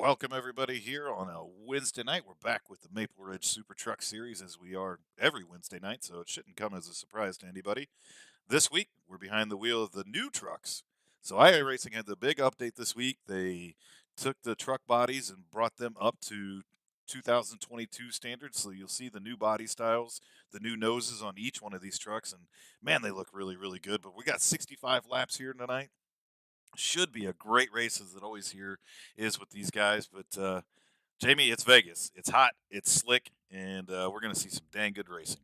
Welcome everybody here on a Wednesday night. We're back with the Maple Ridge Super Truck Series as we are every Wednesday night, so it shouldn't come as a surprise to anybody. This week, we're behind the wheel of the new trucks. So IA Racing had the big update this week. They took the truck bodies and brought them up to 2022 standards. So you'll see the new body styles, the new noses on each one of these trucks, and man, they look really, really good. But we got 65 laps here tonight. Should be a great race, as it always here is with these guys. But Jamie, it's Vegas. It's hot, it's slick, and we're going to see some dang good racing.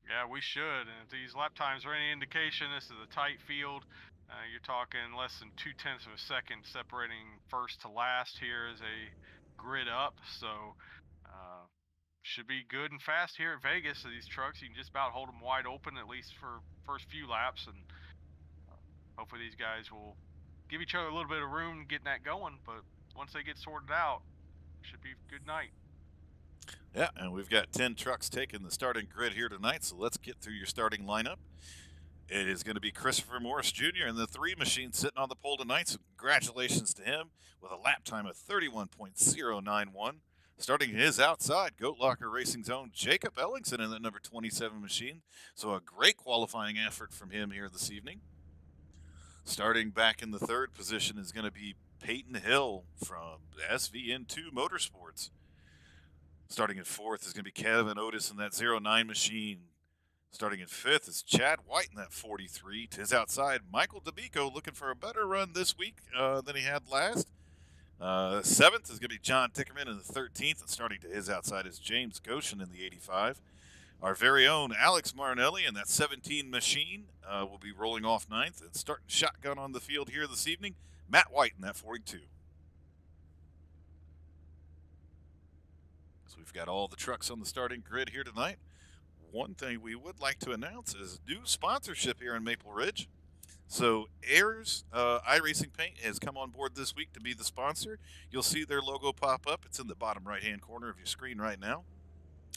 Yeah, we should. And if these lap times are any indication, this is a tight field. You're talking less than 2/10 of a second separating first to last here as a grid up. So uh, should be good and fast here at Vegas. So these trucks, you can just about hold them wide open at least for first few laps, and uh, hopefully these guys will give each other a little bit of room getting that going. But once they get sorted out, should be a good night. Yeah, and we've got 10 trucks taking the starting grid here tonight. So let's get through your starting lineup. It is going to be Christopher Morris Jr. and the three machine sitting on the pole tonight. So congratulations to him with a lap time of 31.091. Starting his outside, Goat Locker Racing's own Jacob Ellingson in the number 27 machine. So a great qualifying effort from him here this evening. Starting back in the third position is going to be Peyton Hill from SVN2 Motorsports. Starting in fourth is going to be Kevin Otis in that 09 machine. Starting in fifth is Chad White in that 43. To his outside, Michael D'Amico looking for a better run this week than he had last. Seventh is going to be John Tickerman in the 13th, and starting to his outside is James Goshen in the 85. Our very own Alex Marinelli in that 17 machine will be rolling off ninth, and starting shotgun on the field here this evening, Matt White in that 42. So we've got all the trucks on the starting grid here tonight. One thing we would like to announce is new sponsorship here in Maple Ridge. So Ayers iRacing Paint has come on board this week to be the sponsor. You'll see their logo pop up. It's in the bottom right-hand corner of your screen right now.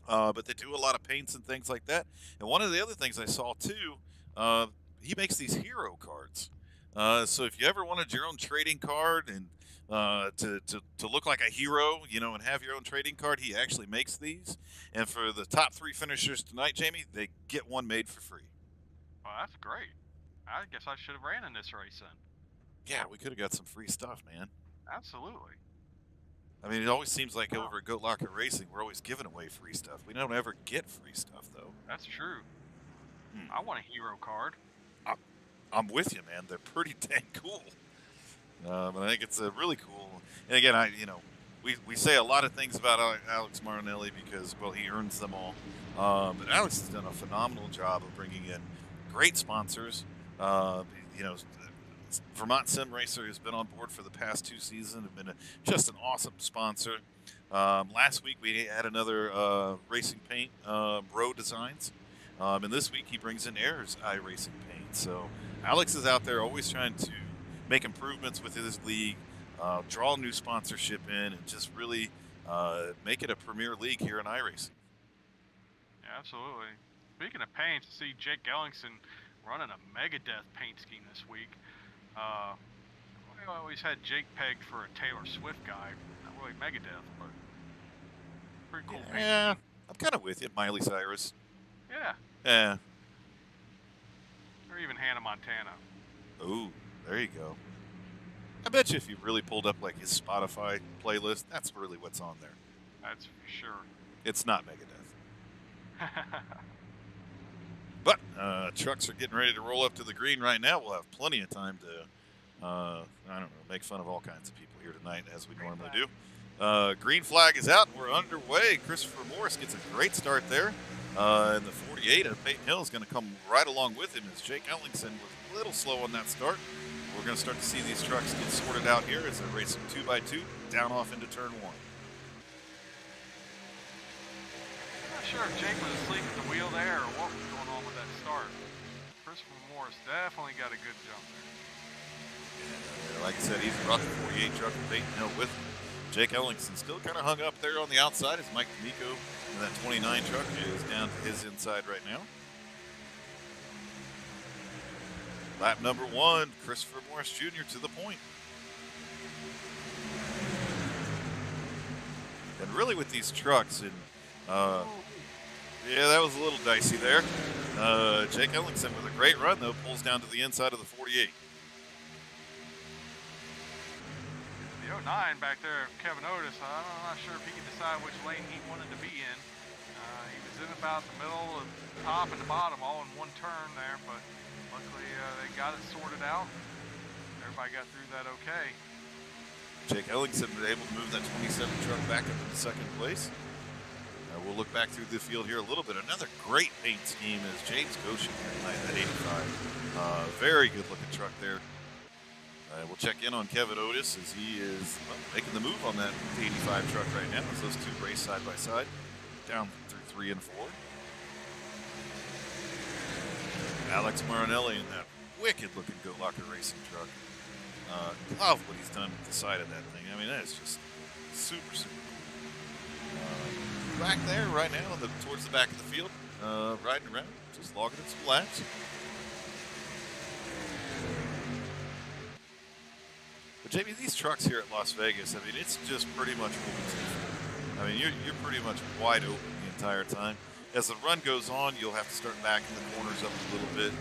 But they do a lot of paints and things like that. And one of the other things I saw too, he makes these hero cards. So if you ever wanted your own trading card and to look like a hero, and have your own trading card, he actually makes these. And for the top three finishers tonight, Jamie, they get one made for free. Well, that's great. I guess I should have ran in this race then. Yeah, we could have got some free stuff, man. Absolutely. I mean, it always seems like Wow, over at Goat Locker Racing, we're always giving away free stuff. We don't ever get free stuff, though. that's true. Hmm. I want a hero card. I, I'm with you, man. They're pretty dang cool. But I think it's really cool. And again, we say a lot of things about Alex Marinelli because, well, he earns them all. But Alex has done a phenomenal job of bringing in great sponsors. Uh, you know, Vermont Sim Racer has been on board for the past two seasons. Have been just an awesome sponsor. Last week we had another racing paint, road designs. And this week he brings in Ayers iRacing paint. So Alex is out there always trying to make improvements with his league, draw new sponsorship in, and just really make it a premier league here in iRacing. Yeah, absolutely. Speaking of paints, I see Jake Ellingson running a Megadeth paint scheme this week. Uh, I always had Jake pegged for a Taylor Swift guy. Not really Megadeth, but pretty cool paint Yeah, scheme. I'm kind of with you, Miley Cyrus. Yeah, Yeah. or even Hannah Montana. Oh, there you go. I bet you if you really pulled up like his Spotify playlist, that's really what's on there. That's for sure. It's not Megadeth. But trucks are getting ready to roll up to the green right now. We'll have plenty of time to, I don't know, make fun of all kinds of people here tonight as we normally do. Green flag is out. We're underway. Christopher Morris gets a great start there. And the 48 of Peyton Hill is going to come right along with him as Jake Ellingson was a little slow on that start. We're going to start to see these trucks get sorted out here as they're racing 2x2 down off into turn one. Not sure if Jake was asleep at the wheel there or what was going on with that start. Christopher Morris definitely got a good jump there. Like I said, he's brought the 48 truck with Peyton Hill with him. Jake Ellingson still kind of hung up there on the outside as Mike D'Amico in that 29 truck is down to his inside right now. Lap number one, Christopher Morris Jr. to the point. And really with these trucks, and Ooh, yeah, that was a little dicey there. Jake Ellingson with a great run, though, pulls down to the inside of the 48. the 09 back there, Kevin Otis, I'm not sure if he could decide which lane he wanted to be in. He was in about the middle, of top and the bottom, all in one turn there, but luckily they got it sorted out. Everybody got through that okay. Jake Ellingson was able to move that 27 truck back up into second place. We'll look back through the field here a little bit. Another great paint scheme is James Goshen here tonight at 85. Very good looking truck there. We'll check in on Kevin Otis as he is making the move on that 85 truck right now as those two race side by side down through 3 and 4. Alex Marinelli in that wicked looking Go Locker racing truck. Love what he's done with the side of that thing. I mean, that is just super, super cool. Back there right now, towards the back of the field, riding around, just logging in some laps. But Jamie, these trucks here at Las Vegas, I mean, it's just pretty much what we see. I mean, you're pretty much wide open the entire time. As the run goes on, you'll have to start backing the corners up a little bit,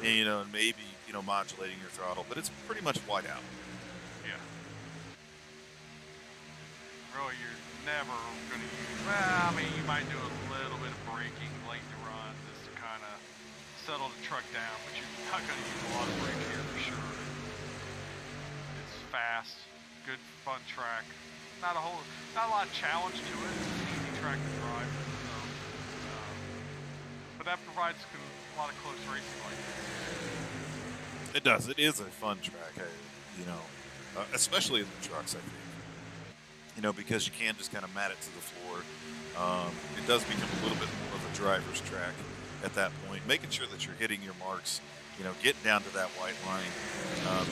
and, and maybe, modulating your throttle, but it's pretty much wide out. Yeah. Really, you're never going to use, well, I mean, you might do a little bit of braking late in the run just to kind of settle the truck down, but you're not going to use a lot of brake here for sure. It's fast, good, fun track. Not a lot of challenge to it. It's an easy track to drive. So, but that provides a lot of close racing like this. It does. It is a fun track, especially in the trucks, I think. Because you can just kind of mat it to the floor. It does become a little bit more of a driver's track at that point, making sure that you're hitting your marks, getting down to that white line.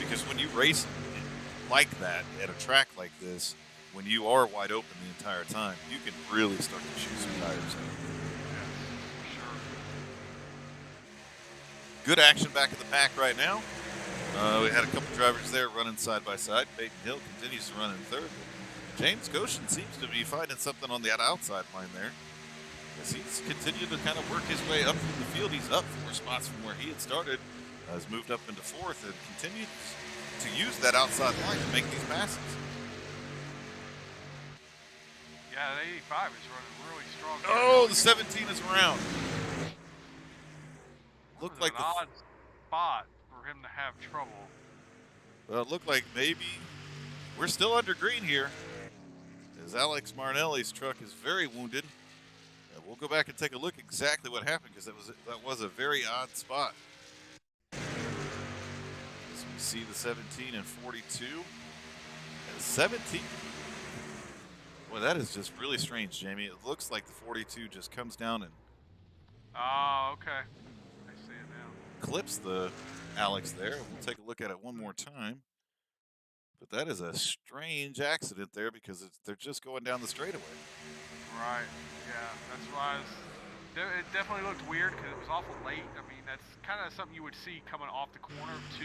Because when you race like that at a track like this, when you are wide open the entire time, you can really start to shoot some tires out. Good action back in the pack right now. We had a couple drivers there running side by side. Peyton Hill continues to run in third. James Goshen seems to be finding something on the outside line there. As he's continued to kind of work his way up through the field. He's up 4 spots from where he had started. Has moved up into 4th and continues to use that outside line to make these passes. Yeah, the 85 is running really strong. Oh, the 17 is around. Looked like an odd spot for him to have trouble. Well, it looked like maybe we're still under green here, as Alex Marinelli's truck is very wounded. And we'll go back and take a look exactly what happened, because that was a very odd spot. As we see the 17 and 42. And 17. Boy, that is just really strange, Jamie. It looks like the 42 just comes down and okay. Clips the Alex there. We'll take a look at it one more time. But that is a strange accident there, because they're just going down the straightaway. Right. Yeah, that's why it definitely looked weird, because it was awful late. I mean, that's kind of something you would see coming off the corner of 2,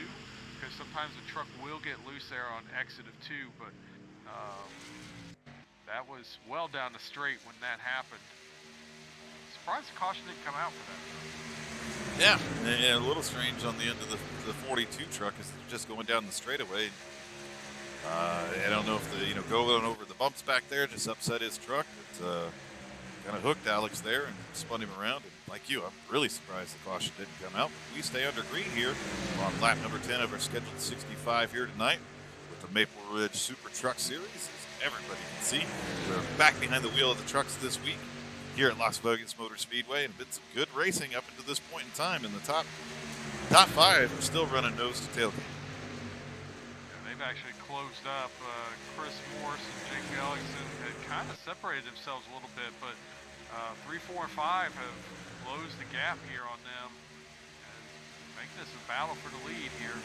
because sometimes the truck will get loose there on exit of 2, but that was well down the straight when that happened. Surprised the caution didn't come out for that. Yeah, a little strange on the end of the 42 truck, as they're just going down the straightaway. I don't know if the going over the bumps back there just upset his truck. It kind of hooked Alex there and spun him around. And like you, I'm really surprised the caution didn't come out. But we stay under green here on lap number 10 of our scheduled 65 here tonight with the Maple Ridge Super Truck Series. As everybody can see, we're back behind the wheel of the trucks this week here at Las Vegas Motor Speedway, and been some good racing up until this point in time. In the top 5 are still running nose to tailgate. Yeah, they've actually closed up. Chris Morris and Jake Ellingson had kind of separated themselves a little bit, but 3, 4, and 5 have closed the gap here on them, and make this a battle for the lead here.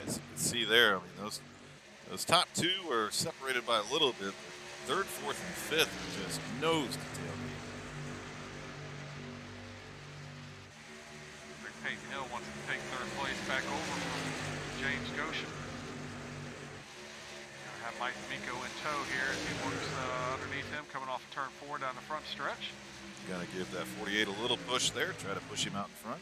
As you can see there, I mean, those top 2 are separated by a little bit. 3rd, 4th, and 5th are just nose to tailgate. Peyton Hill wants to take 3rd place back over from James Goshen. have Mike D'Amico in tow here as he works underneath him, coming off of turn 4 down the front stretch. Gonna give that 48 a little push there, try to push him out in front.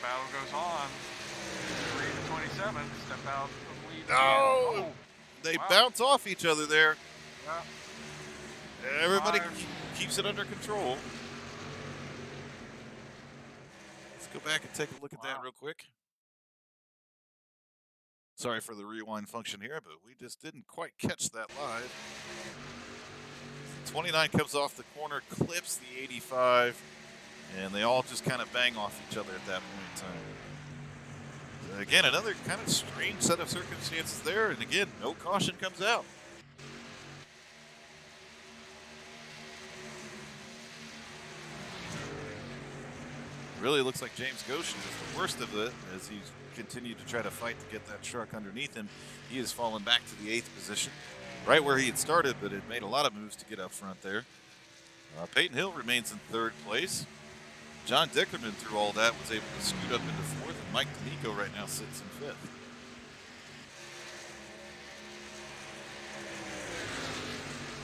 Battle goes on. 3 to 27. Step out of lead. Oh! They bounce off each other there. Yeah. Everybody keeps it under control. Let's go back and take a look at that real quick. Sorry for the rewind function here, but we just didn't quite catch that live. 29 comes off the corner, clips the 85, and they all just kind of bang off each other at that point in time. Again, another kind of strange set of circumstances there, and again, no caution comes out. Really looks like James Goshen is the worst of it as he's continued to try to fight to get that truck underneath him. He has fallen back to the 8th position, right where he had started, but had made a lot of moves to get up front there. Peyton Hill remains in 3rd place. John Dickerman, through all that, was able to scoot up into 4th, and Mike D'Amico right now sits in 5th.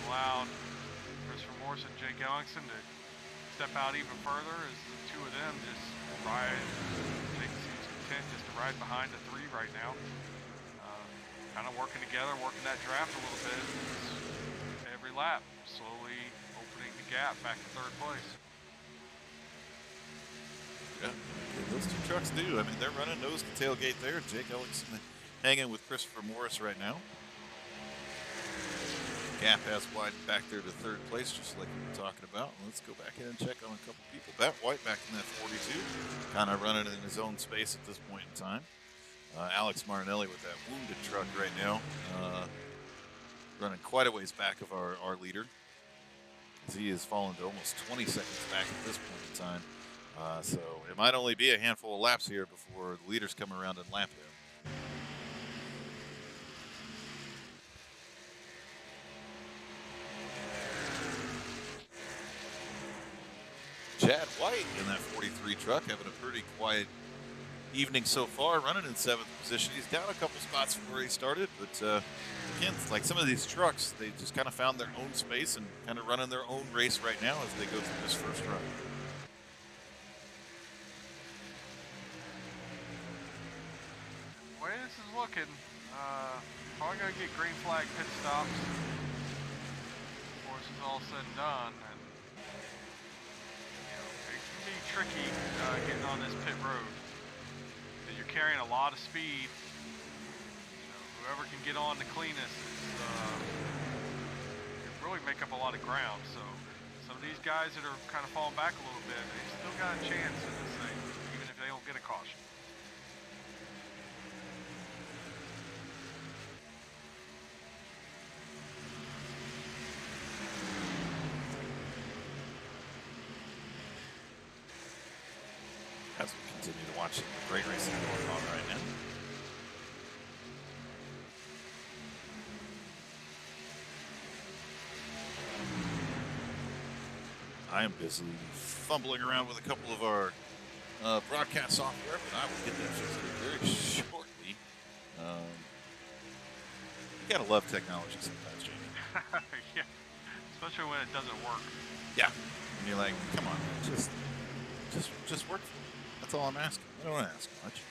Allowed Christopher Morse and Jake Ellingson to step out even further as the two of them just ride. Jake seems content just to ride behind the 3 right now. Kind of working together, working that draft a little bit. Every lap, slowly opening the gap back to 3rd place. Yeah, those two trucks do. I mean, they're running nose to tailgate there. Jake Ellingson hanging with Christopher Morris right now. Gap has widened back there to 3rd place, just like we were talking about. Let's go back in and check on a couple people. Matt White back in that 42, kind of running in his own space at this point in time. Alex Marinelli with that wounded truck right now, running quite a ways back of our leader, as he has fallen to almost 20 seconds back at this point in time. So it might only be a handful of laps here before the leaders come around and lap him. Chad White in that 43 truck having a pretty quiet evening so far, running in 7th position. He's down a couple spots from where he started, but again, like some of these trucks, they just kind of found their own space and kind of running their own race right now as they go through this first run. The way this is looking, probably going to get green flag pit stops before this is all said and done. And, it can be tricky getting on this pit road. You're carrying a lot of speed. Whoever can get on the cleanest can really make up a lot of ground. So some of these guys that are kind of falling back a little bit, they still got a chance in this thing, even if they don't get a caution. As we continue to watch great racing going on right now. I am busy fumbling around with a couple of our broadcast software, but I will get that fixed very shortly. You gotta love technology sometimes, Jamie. Yeah, especially when it doesn't work. Yeah, and you're like, come on, man, just work for me. That's all I'm asking. I don't want to ask much.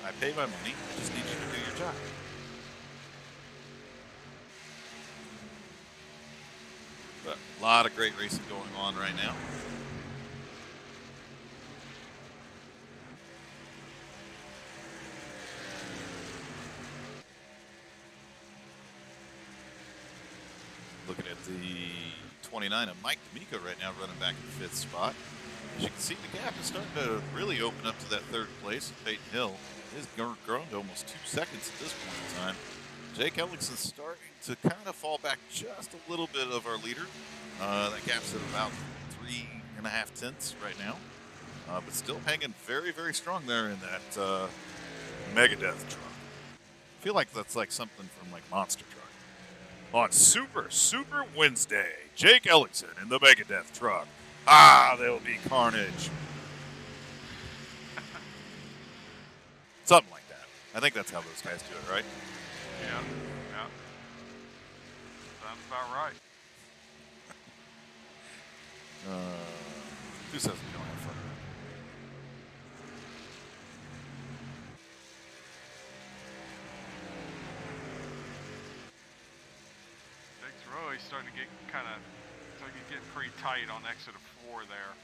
I pay my money. I just need you to do your job. But a lot of great racing going on right now. Looking at the 29 of Mike D'Amico right now, running back in 5th spot. As you can see, the gap is starting to really open up to that 3rd place. Peyton Hill has grown to almost 2 seconds at this point in time. Jake Ellingson starting to kind of fall back just a little bit of our leader. That gap's at about 3.5 tenths right now. But still hanging very, very strong there in that Megadeth truck. I feel like that's like something from like Monster Truck. On Super Wednesday, Jake Ellingson in the Megadeth truck Ah, there will be carnage. Something like that. I think that's how those guys do it, right? Yeah, yeah. Sounds about right. Who says we don't have fun? Jake's really starting to get pretty tight on exit of 4 there.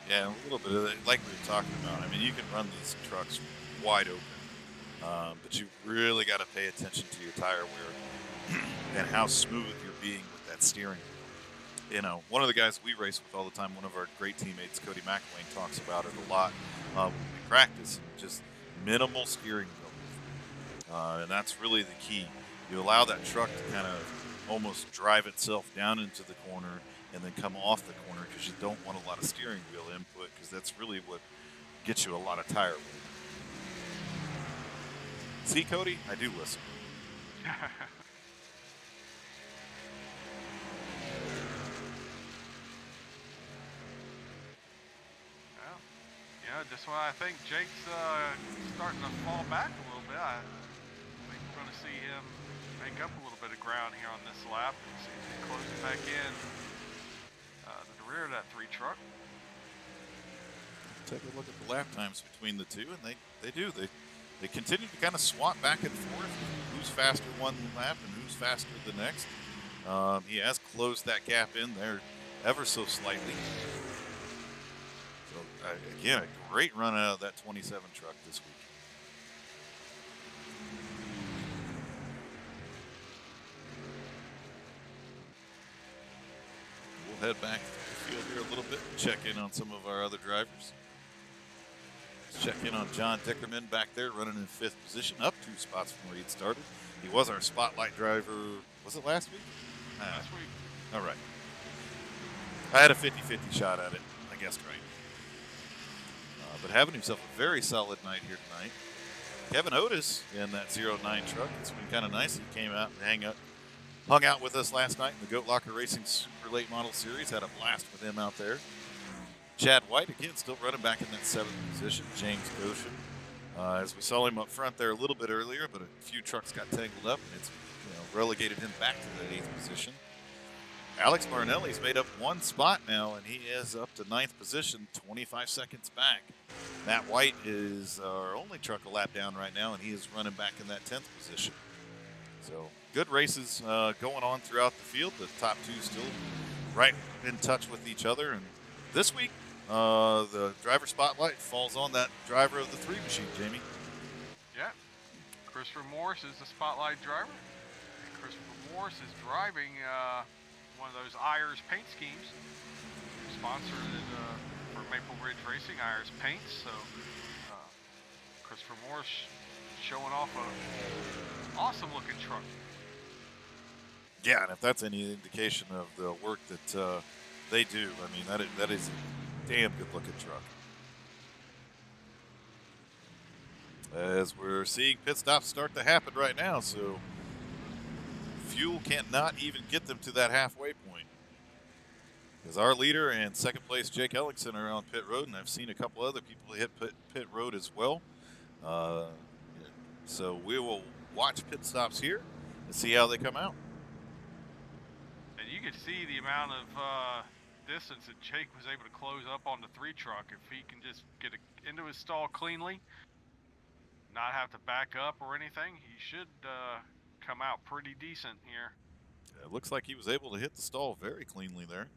Yeah, a little bit of it, like we were talking about. I mean, you can run these trucks wide open, but you really got to pay attention to your tire wear and how smooth you're being with that steering wheel. You know, one of the guys we race with all the time, one of our great teammates, Cody McIllwain, talks about it a lot when we practice. Just minimal steering wheel, and that's really the key. You allow that truck to kind of almost drive itself down into the corner and then come off the corner because you don't want a lot of steering wheel input because that's really what gets you a lot of tire wear. See, Cody, I do listen. Well, yeah, just when I think Jake's starting to fall back a little bit, I think we're going to see him make up a little bit of ground here on this lap and see if he closes back in to the rear of that 3 truck. Take a look at the lap times between the two, and they do. They continue to kind of swap back and forth. Who's faster one lap and who's faster the next. He has closed that gap in there ever so slightly. So, again, a great run out of that 27 truck this week. We'll head back to the field here a little bit and check in on some of our other drivers. Let's check in on John Dickerman back there running in 5th position, up 2 spots from where he'd started. He was our spotlight driver, was it last week? Last week. All right. I had a 50-50 shot at it. I guessed right. But having himself a very solid night here tonight. Kevin Otis in that 09 truck. It's been kind of nice. He came out and hung out with us last night in the Goat Locker Racing Super Late Model Series. Had a blast with him out there. Chad White, again, still running back in that 7th position. James Goshen. As we saw him up front there a little bit earlier, but a few trucks got tangled up, and it's relegated him back to the 8th position. Alex Marinelli's made up 1 spot now, and he is up to 9th position, 25 seconds back. Matt White is our only truck a lap down right now, and he is running back in that 10th position. So good races going on throughout the field. The top 2 still right in touch with each other. And this week, the driver spotlight falls on that driver of the 3 machine, Jamie. Yeah. Christopher Morris is the spotlight driver. And Christopher Morris is driving one of those Ayers paint schemes, sponsored for Maple Ridge Racing, Ayers Paints. So Christopher Morris showing off a awesome looking truck. Yeah, and if that's any indication of the work that they do, I mean, that is a damn good looking truck. As we're seeing pit stops start to happen right now, so fuel cannot even get them to that halfway point. Because our leader and 2nd place Jake Ellingson are on pit road, and I've seen a couple other people hit pit road as well. So we will watch pit stops here and see how they come out. And you can see the amount of distance that Jake was able to close up on the 3 truck. If he can just get into his stall cleanly, not have to back up or anything, he should come out pretty decent here. It looks like he was able to hit the stall very cleanly there.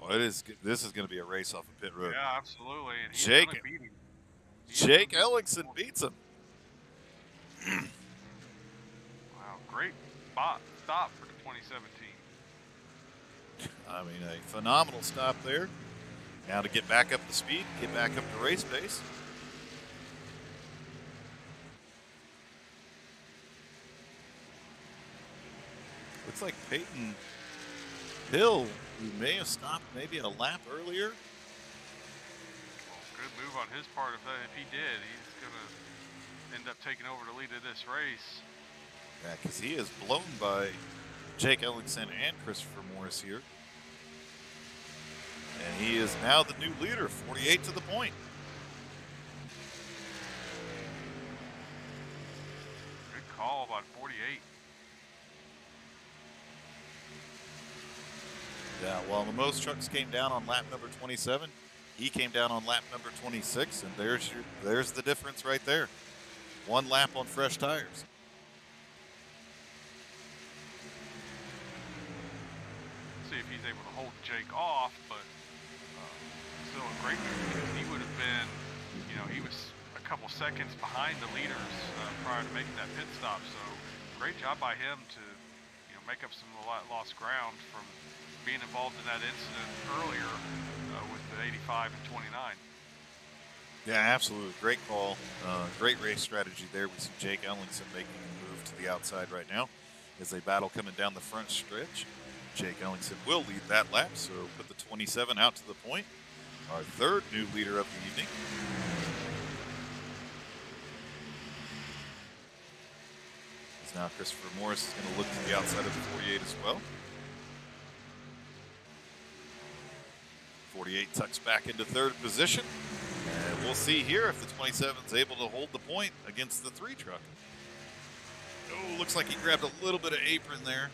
Oh, this is going to be a race off of pit road. Yeah, absolutely. And Jake Ellingson beats him. Wow, great stop for the 2017. I mean, a phenomenal stop there. Now to get back up to speed, get back up to race pace. Looks like Peyton Hill, who may have stopped maybe a lap earlier. Well, good move on his part. If he did, he's going to end up taking over the lead of this race. Yeah, because he is blown by Jake Ellingson and Christopher Morris here. And he is now the new leader, 48 to the point. Good call about 48. Yeah, while the most trucks came down on lap number 27, he came down on lap number 26, and there's the difference right there. 1 lap on fresh tires. See if he's able to hold Jake off, but still a great move because he would have been, he was a couple seconds behind the leaders prior to making that pit stop. So great job by him to, make up some lost ground from being involved in that incident earlier with the 85 and 29. Yeah, absolutely. Great call. Great race strategy there. We see Jake Ellingson making the move to the outside right now as they battle coming down the front stretch. Jake Ellingson will lead that lap, so put the 27 out to the point. Our 3rd new leader of the evening. As now Christopher Morris is going to look to the outside of the 48 as well. 48 tucks back into 3rd position. And we'll see here if the 27 is able to hold the point against the 3 truck. Oh, looks like he grabbed a little bit of apron there.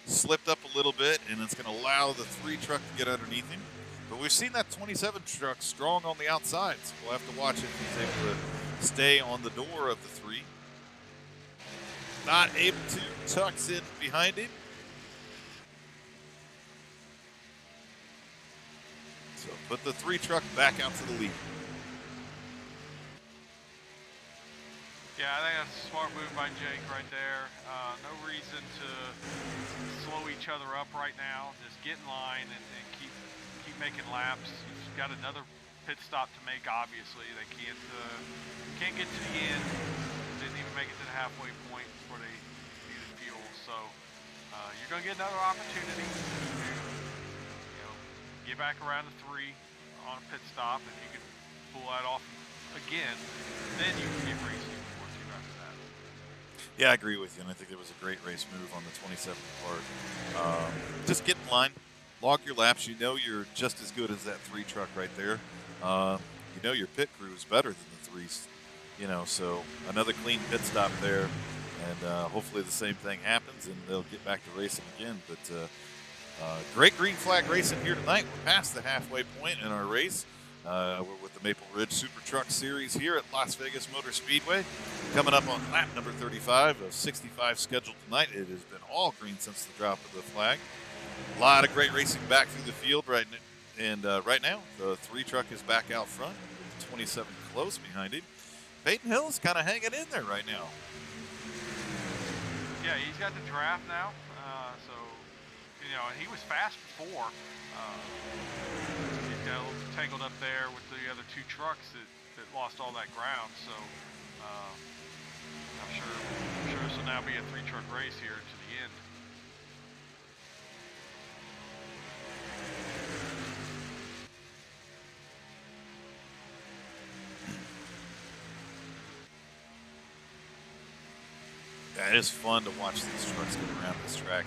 Slipped up a little bit, and it's going to allow the 3 truck to get underneath him. But we've seen that 27 truck strong on the outside, so we'll have to watch if he's able to stay on the door of the 3. Not able to, tucks in behind him. So put the 3 truck back out to the lead. Yeah, I think that's a smart move by Jake right there. No reason to slow each other up right now. Just get in line and keep making laps. He's got another pit stop to make. Obviously, they can't get to the end. Didn't even make it to the halfway point before they needed fuel. So you're going to get another opportunity to get back around the 3 on a pit stop. If you can pull that off again, then you can get racing. Yeah, I agree with you, and I think it was a great race move on the 27th part. Just get in line, log your laps. You know you're just as good as that 3 truck right there. You know your pit crew is better than the 3s. So another clean pit stop there, and hopefully the same thing happens, and they'll get back to racing again. But great green flag racing here tonight. We're past the halfway point in our race. We're with the Maple Ridge Super Truck Series here at Las Vegas Motor Speedway. Coming up on lap number 35 of 65 scheduled tonight. It has been all green since the drop of the flag. A lot of great racing back through the field right now, the 3 truck is back out front with the 27 close behind him. Peyton Hill is kind of hanging in there right now. Yeah, he's got the draft now, and he was fast before. Tangled up there with the other 2 trucks that lost all that ground. So I'm sure this will now be a 3 truck race here to the end. Yeah, it is fun to watch these trucks get around this track.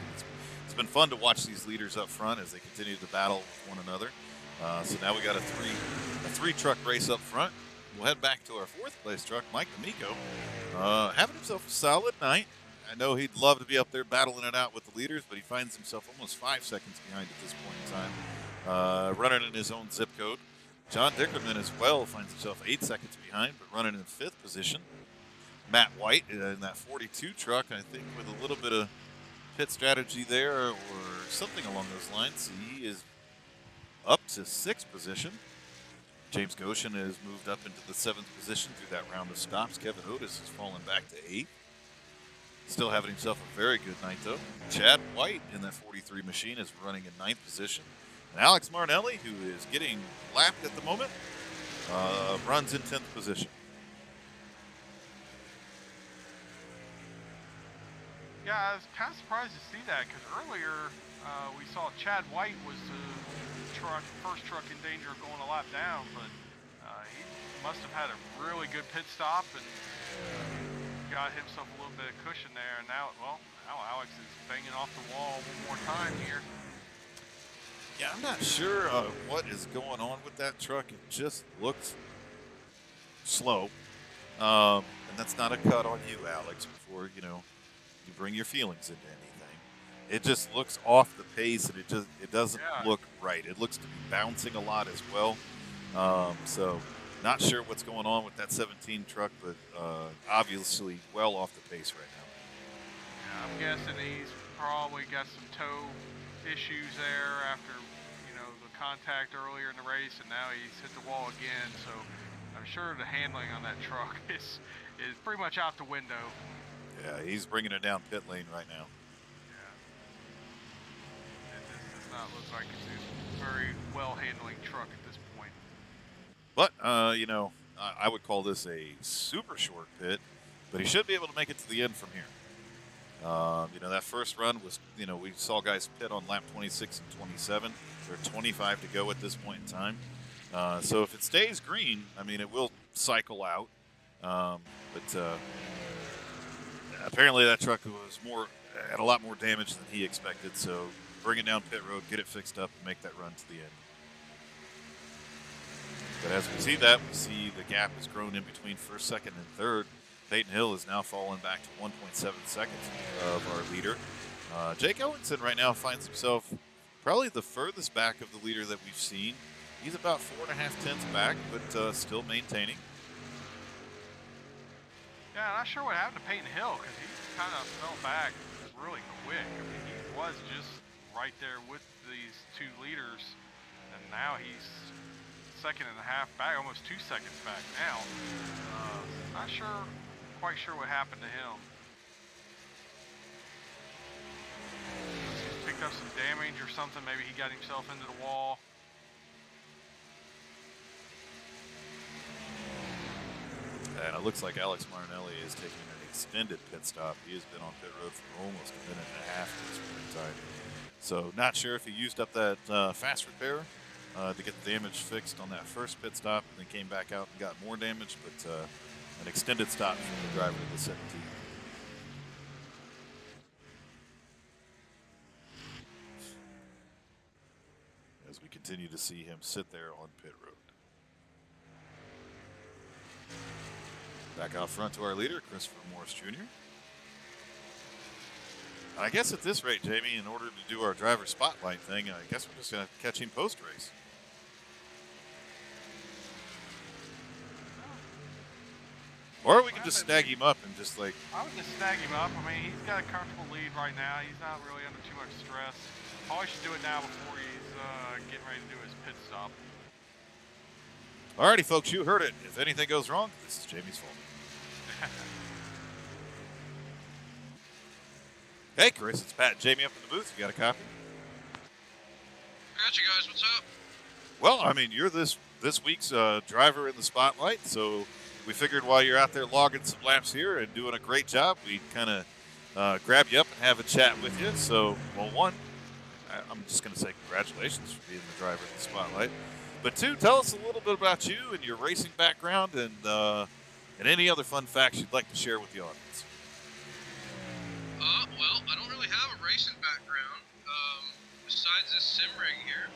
It's been fun to watch these leaders up front as they continue to battle with one another. So now we got a three truck race up front. We'll head back to our 4th place truck, Mike D'Amico, having himself a solid night. I know he'd love to be up there battling it out with the leaders, but he finds himself almost 5 seconds behind at this point in time, running in his own zip code. John Dickerman as well finds himself 8 seconds behind, but running in 5th position. Matt White in that 42 truck, I think with a little bit of pit strategy there or something along those lines. He is up to 6th position. James Goshen has moved up into the 7th position through that round of stops. Kevin Otis has fallen back to 8th. Still having himself a very good night, though. Chad White in that 43 machine is running in 9th position. And Alex Marnelli, who is getting lapped at the moment, runs in 10th position. Yeah, I was kind of surprised to see that because earlier we saw Chad White was the first truck in danger of going a lap down, but he must have had a really good pit stop and got himself a little bit of cushion there, and now Alex is banging off the wall one more time here. Yeah, I'm not sure what is going on with that truck. It just looks slow. And that's not a cut on you, Alex, before, you bring your feelings into anything. It just looks off the pace, and it doesn't Yeah. look right. It looks to be bouncing a lot as well. So not sure what's going on with that 17 truck, but obviously well off the pace right now. Yeah, I'm guessing he's probably got some toe issues there after, the contact earlier in the race, and now he's hit the wall again. So I'm sure the handling on that truck is pretty much out the window. Yeah, he's bringing it down pit lane right now. Yeah. It does not look like it's a very well handling truck at this point. But, I would call this a super short pit, but he should be able to make it to the end from here. That first run was, we saw guys pit on lap 26 and 27. There are 25 to go at this point in time. So if it stays green, it will cycle out. But apparently that truck had a lot more damage than he expected. So bring it down pit road, get it fixed up, and make that run to the end. But as we see the gap has grown in between first, second, and third. Peyton Hill is now falling back to 1.7 seconds of our leader. Jake Ellingson right now finds himself probably the furthest back of the leader that we've seen. He's about 4.5 tenths back, but still maintaining. Yeah, I'm not sure what happened to Peyton Hill because he kind of fell back really quick. He was just right there with these two leaders, and now he's second and a half back, almost 2 seconds back now. Not quite sure what happened to him. He's picked up some damage or something. Maybe he got himself into the wall. And it looks like Alex Marinelli is taking an extended pit stop. He has been on pit road for almost a minute and a half at this point in time. So not sure if he used up that fast repair to get the damage fixed on that first pit stop and then came back out and got more damage, but an extended stop from the driver of the 17. As we continue to see him sit there on pit road. Back out front to our leader, Christopher Morris Jr. I guess at this rate, Jamie, in order to do our driver spotlight thing, I guess we're just going to catch him post-race. Or we can just snag him up and just I would just snag him up. He's got a comfortable lead right now. He's not really under too much stress. Probably should do it now before he's getting ready to do his pit stop. Alrighty, folks, you heard it. If anything goes wrong, this is Jamie's fault. Hey, Chris, it's Pat and Jamie up in the booth. You got a copy? Got you guys. What's up? Well, you're this week's driver in the spotlight, so we figured while you're out there logging some laps here and doing a great job, we'd kind of grab you up and have a chat with you. So, well, one, I'm just going to say congratulations for being the driver in the spotlight. But two, tell us a little bit about you and your racing background and any other fun facts you'd like to share with the audience. Well, I don't really have a racing background, besides this sim rig here.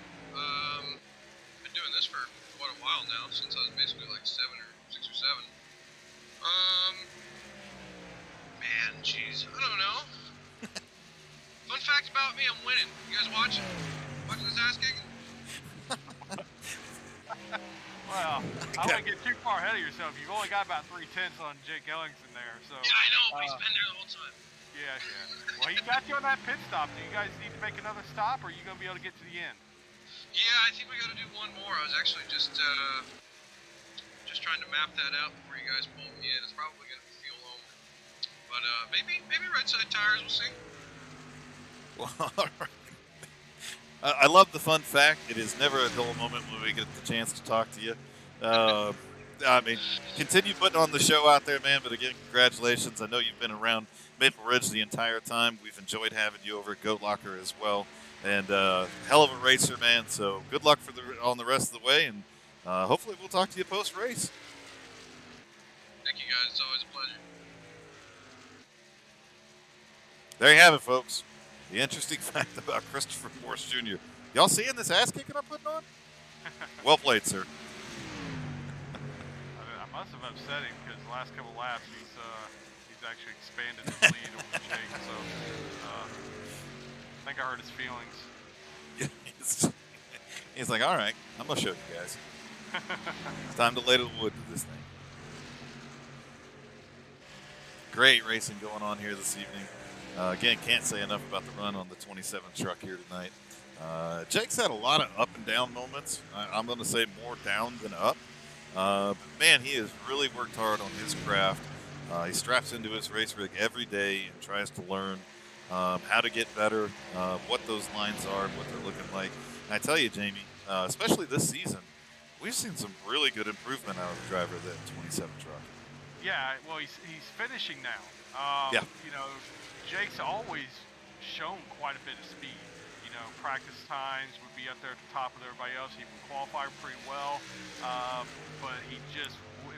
Been doing this for quite a while now, since I was basically like 6 or 7. Man, jeez, I don't know. Fun fact about me, I'm winning. You guys watching? Watching this ass kicking? Well, I wouldn't get too far ahead of yourself. You've only got about 3 tenths on Jake Ellingson there, so. Yeah, I know, but he's been there the whole time. Yeah. Well, he got you on that pit stop. Do you guys need to make another stop, or are you going to be able to get to the end? Yeah, I think we got to do one more. I was actually just trying to map that out before you guys pulled me in. It's probably going to be fuel only, but maybe right side tires. We'll see. Well, all right. I love the fun fact. It is never a dull moment when we get the chance to talk to you. Continue putting on the show out there, man. But again, congratulations. I know you've been around Maple Ridge the entire time. We've enjoyed having you over at Goat Locker as well. And hell of a racer, man. So good luck on the rest of the way. And hopefully we'll talk to you post-race. Thank you, guys. It's always a pleasure. There you have it, folks. The interesting fact about Christopher Morse Jr. Y'all seeing this ass kicking I'm putting on? Well played, sir. I must have upset him because the last couple laps he's actually expanded his lead over Jake. So I think I hurt his feelings. He's like, all right, I'm gonna show you guys. It's time to lay the wood to this thing. Great racing going on here this evening. Again, can't say enough about the run on the 27 truck here tonight. Jake's had a lot of up and down moments. I'm going to say more down than up. But man, he has really worked hard on his craft. He straps into his race rig every day and tries to learn how to get better, what those lines are, what they're looking like. And I tell you, Jamie, especially this season, we've seen some really good improvement out of the driver of that 27 truck. Yeah, well, he's finishing now. Yeah. You know, Jake's always shown quite a bit of speed. You know, practice times would be up there at the top of everybody else. He would qualify pretty well, but it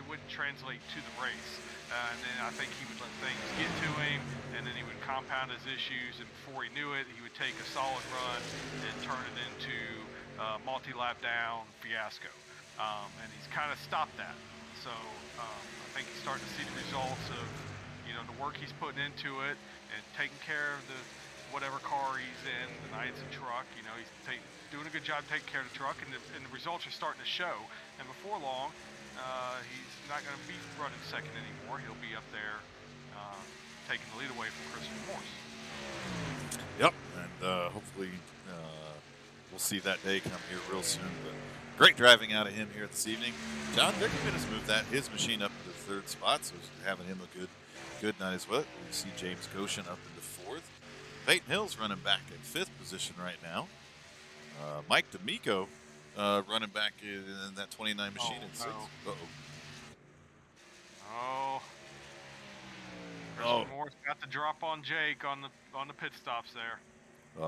wouldn't translate to the race. And then I think he would let things get to him, and then he would compound his issues, and before he knew it, he would take a solid run and turn it into multi-lap down fiasco. And he's kind of stopped that. So I think he's starting to see the results of, you know, the work he's putting into it and taking care of whatever car he's in. Tonight it's a truck. You know, he's doing a good job taking care of the truck, and the results are starting to show. And before long, he's not going to be running second anymore. He'll be up there taking the lead away from Christopher Morse. Yep, and hopefully we'll see that day come here real soon. But great driving out of him here this evening. John Dickerman has moved his machine up into the third spot, so having him a good night as well. We see James Goshen up into fourth. Peyton Hill's running back in fifth position right now. Mike D'Amico running back in that 29 machine in sixth. No. Christopher Morse got the drop on Jake on the pit stops there.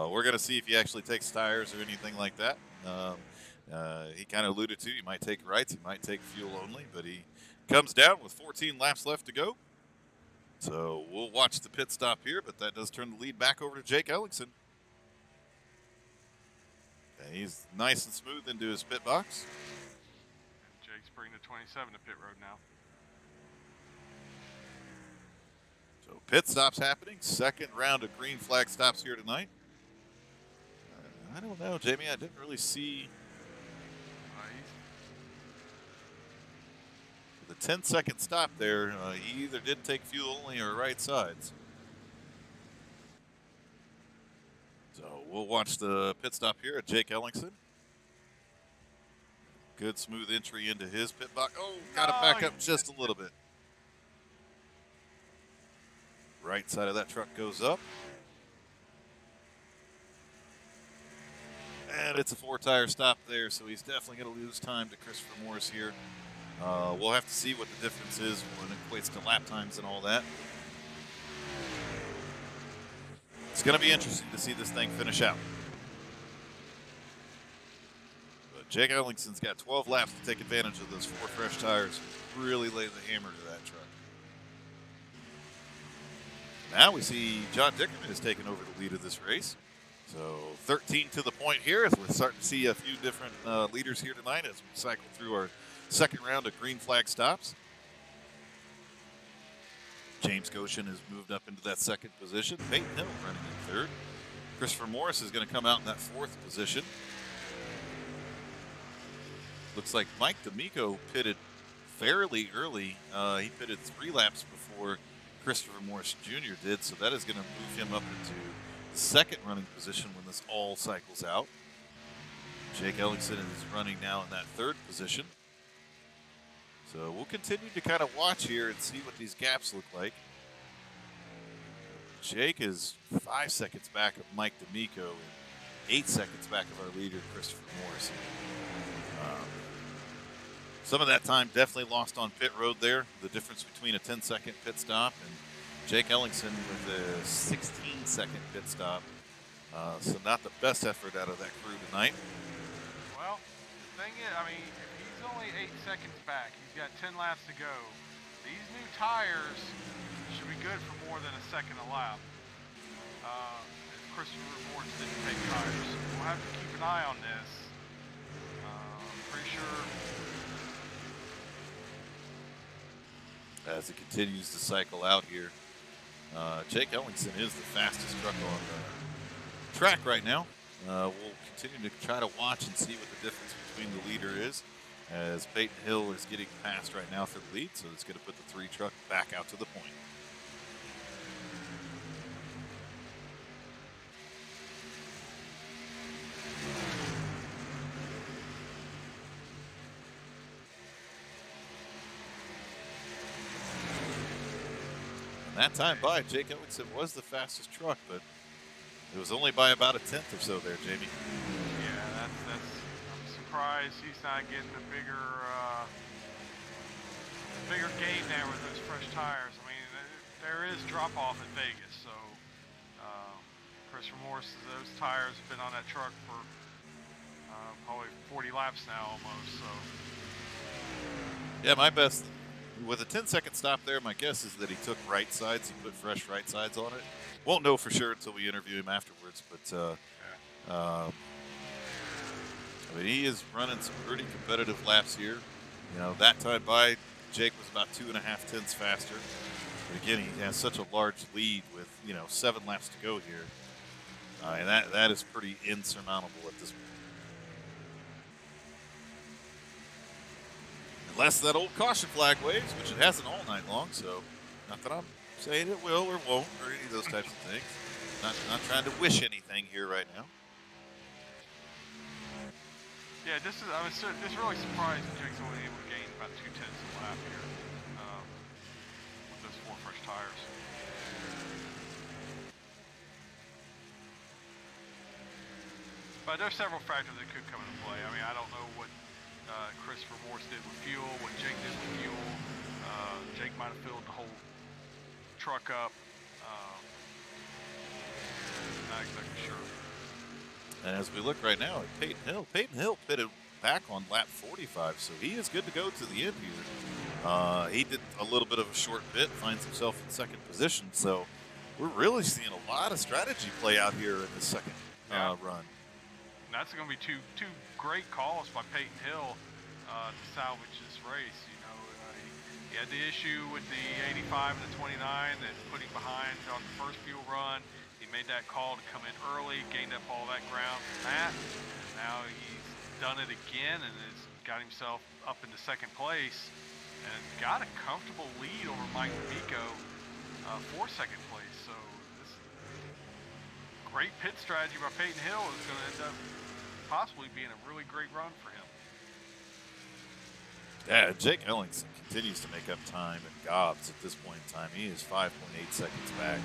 We're going to see if he actually takes tires or anything like that. He kind of alluded to he might take rights, he might take fuel only, but he comes down with 14 laps left to go. So we'll watch the pit stop here, but that does turn the lead back over to Jake Ellingson. And he's nice and smooth into his pit box. And Jake's bringing the 27 to pit road now. So pit stops happening. Second round of green flag stops here tonight. I don't know, Jamie. I didn't really see the 10-second stop there. He either did take fuel only or right sides. So we'll watch the pit stop here at Jake Ellingson. Good smooth entry into his pit box. Oh, got to back up just a little bit. Right side of that truck goes up. And it's a 4-tire stop there, so he's definitely going to lose time to Christopher Morse here. We'll have to see what the difference is when it equates to lap times and all that. It's going to be interesting to see this thing finish out. But Jake Ellingson's got 12 laps to take advantage of those 4 fresh tires. Really lay the hammer to that truck. Now we see John Dickerman has taken over the lead of this race. So 13 to the point here as we're starting to see a few different leaders here tonight as we cycle through our second round of green flag stops. James Goshen has moved up into that second position. Peyton Hill running in third. Christopher Morse is going to come out in that fourth position. Looks like Mike D'Amico pitted fairly early. He pitted 3 laps before Christopher Morse Jr. did, so that is going to move him up into the second running position when this all cycles out. Jake Ellingson is running now in that third position. So we'll continue to kind of watch here and see what these gaps look like. Jake is 5 seconds back of Mike D'Amico and 8 seconds back of our leader, Christopher Morris. Some of that time definitely lost on pit road there. The difference between a 10-second pit stop and Jake Ellingson with a 16-second pit stop. So not the best effort out of that crew tonight. Well, the thing is, I mean, if he's only 8 seconds back, he's got 10 laps to go. These new tires should be good for more than a second a lap. if Christopher Morris didn't take tires. We'll have to keep an eye on this. Pretty sure. As it continues to cycle out here, Jake Ellingson is the fastest truck on the track right now. We'll continue to try to watch and see what the difference between the leader is, as Peyton Hill is getting passed right now for the lead, so it's going to put the 3 truck back out to the point. And that time by Jake Ellingson was the fastest truck, but it was only by about 1/10 or so there, Jamie. Yeah, that's. I'm surprised he's not getting a bigger gain there with those fresh tires. I mean, there is drop off at Vegas, so Christopher Morris, those tires have been on that truck for probably 40 laps now almost. So. Yeah, my best. With a 10-second stop there, my guess is that he took right sides and put fresh right sides on it. Won't know for sure until we interview him afterwards, but I mean, he is running some pretty competitive laps here. You know, that time by, Jake was about 2.5 tenths faster. But again, he has such a large lead with, 7 laps to go here. And that is pretty insurmountable at this point. Unless that old caution flag waves, which it hasn't all night long, so not that I'm saying it will or won't or any of those types of things. Not trying to wish anything here right now. Yeah, I was just really surprised that Jake's only able to gain about 2/10 a lap here with those 4 fresh tires. But there's several factors that could come into play. I mean, I don't know what Christopher Morris did with fuel, what Jake did with fuel. Jake might have filled the whole truck up. Not exactly sure. And as we look right now at Peyton Hill pitted back on lap 45, so he is good to go to the end here. He did a little bit of a short bit, finds himself in second position, so we're really seeing a lot of strategy play out here in the second run. And that's going to be two great calls by Peyton Hill to salvage this race. He had the issue with the 85 and the 29 that put him behind on the first fuel run. He made that call to come in early, gained up all that ground from that, and now he's done it again and has got himself up into second place and got a comfortable lead over Mike D'Amico for second place. So this great pit strategy by Peyton Hill is going to end up possibly being a really great run for him. Yeah, Jake Ellingson continues to make up time in gobs at this point in time. He is 5.8 seconds back.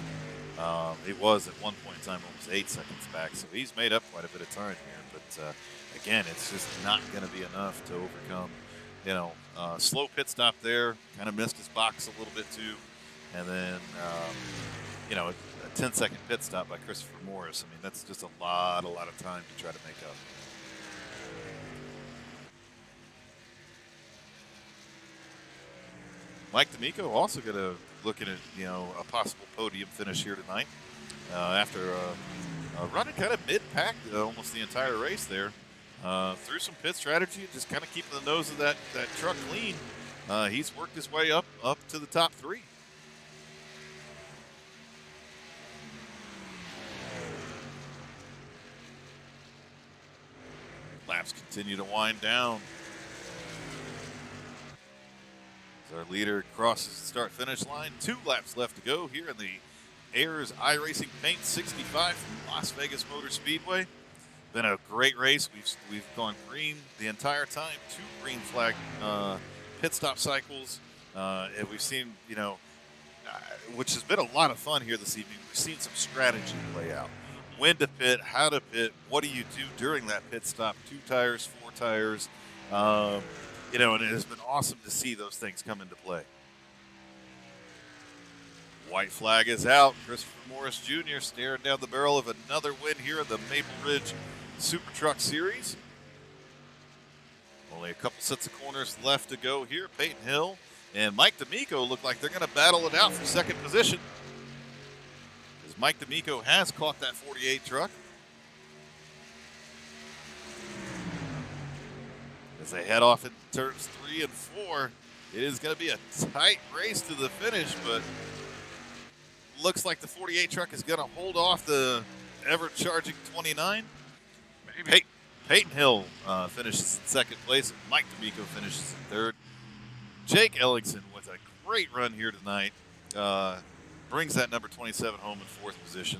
He was at one point in time almost 8 seconds back, so he's made up quite a bit of time here. But again, it's just not going to be enough to overcome. Slow pit stop there, kind of missed his box a little bit too, and then a 10-second pit stop by Christopher Morris. I mean, that's just a lot of time to try to make up. Mike D'Amico also going to looking at a possible podium finish here tonight after running kind of mid-pack almost the entire race there. Through some pit strategy, just kind of keeping the nose of that truck clean. He's worked his way up to the top 3. Laps continue to wind down. As our leader crosses the start-finish line, 2 laps left to go here in the Ayers iRacing Paint 65 from Las Vegas Motor Speedway. Been a great race. We've gone green the entire time. 2 green flag pit stop cycles, and we've seen which has been a lot of fun here this evening. We've seen some strategy play out. When to pit, how to pit, what do you do during that pit stop? 2 tires, 4 tires. And it has been awesome to see those things come into play. White flag is out. Christopher Morris Jr. staring down the barrel of another win here in the Maple Ridge Super Truck Series. Only a couple sets of corners left to go here. Peyton Hill and Mike D'Amico look like they're going to battle it out for second position. As Mike D'Amico has caught that 48 truck. As they head off in turns 3 and 4, it is going to be a tight race to the finish, but looks like the 48 truck is going to hold off the ever-charging 29. Maybe. Peyton Hill finishes in second place, and Mike D'Amico finishes in third. Jake Ellingson with a great run here tonight. Brings that number 27 home in fourth position.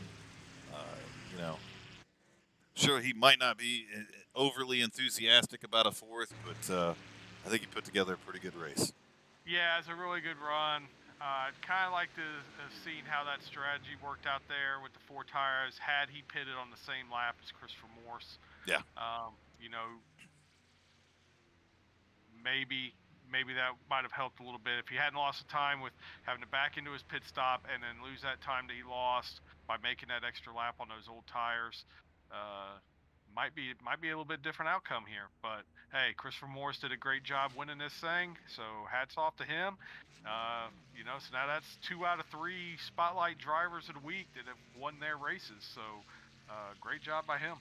Sure, he might not be overly enthusiastic about a fourth, but I think he put together a pretty good race. Yeah, it's a really good run. I'd kind of like to have seen how that strategy worked out there with the 4 tires had he pitted on the same lap as Christopher Morse. Yeah. Maybe that might have helped a little bit if he hadn't lost the time with having to back into his pit stop and then lose that time that he lost by making that extra lap on those old tires. Might be a little bit different outcome here, but hey, Christopher Morris did a great job winning this thing, so hats off to him. So now that's 2 out of 3 spotlight drivers of the week that have won their races, so great job by him.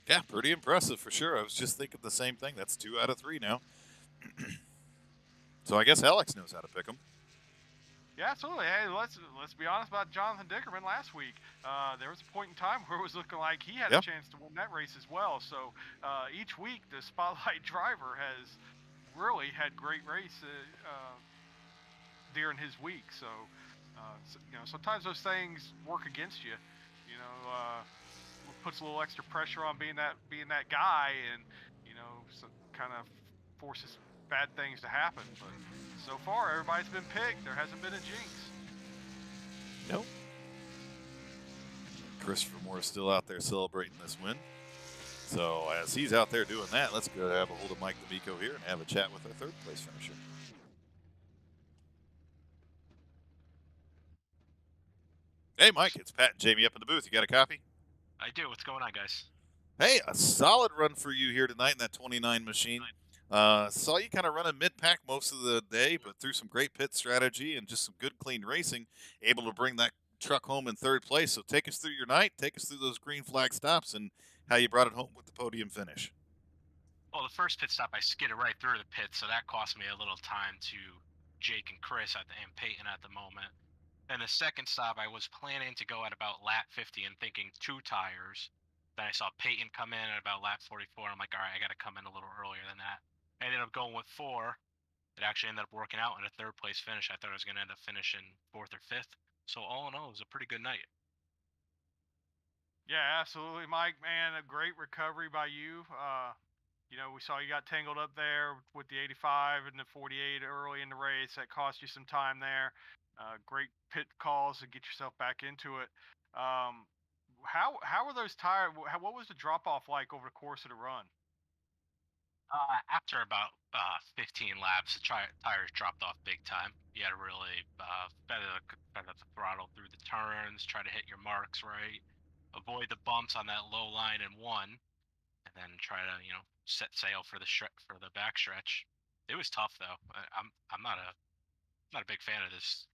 Yeah, pretty impressive for sure. I was just thinking the same thing. That's 2 out of 3 now. So I guess Alex knows how to pick them. Yeah, absolutely. Hey, let's be honest about Jonathan Dickerman last week. There was a point in time where it was looking like he had a chance to win that race as well. So each week, the spotlight driver has really had great races during his week. So sometimes those things work against you. Puts a little extra pressure on being that guy, and so kind of forces bad things to happen, but so far everybody's been picked. There hasn't been a jinx. Nope. Christopher Moore is still out there celebrating this win. So as he's out there doing that, let's go have a hold of Mike D'Amico here and have a chat with our third place finisher. Hey Mike, it's Pat and Jamie up in the booth. You got a copy? I do. What's going on, guys? Hey, a solid run for you here tonight in that 29 machine. Saw you kind of running mid-pack most of the day, but through some great pit strategy and just some good, clean racing, able to bring that truck home in third place. So take us through your night, take us through those green flag stops, and how you brought it home with the podium finish. Well, the first pit stop, I skidded right through the pit, so that cost me a little time to Jake and Chris and Peyton at the moment. And the second stop, I was planning to go at about lap 50 and thinking 2 tires. Then I saw Peyton come in at about lap 44. I'm like, all right, I got to come in a little earlier than that. I ended up going with 4. It actually ended up working out in a third place finish. I thought I was going to end up finishing 4th or 5th. So all in all, it was a pretty good night. Yeah, absolutely, Mike. Man, a great recovery by you. We saw you got tangled up there with the 85 and the 48 early in the race. That cost you some time there. Great pit calls to get yourself back into it. How were those tires? What was the drop off like over the course of the run? After about 15 laps, the tires dropped off big time. You had to really feather the throttle through the turns, try to hit your marks right, avoid the bumps on that low line in 1, and then try to set sail for the back stretch. It was tough though. I'm not a big fan of this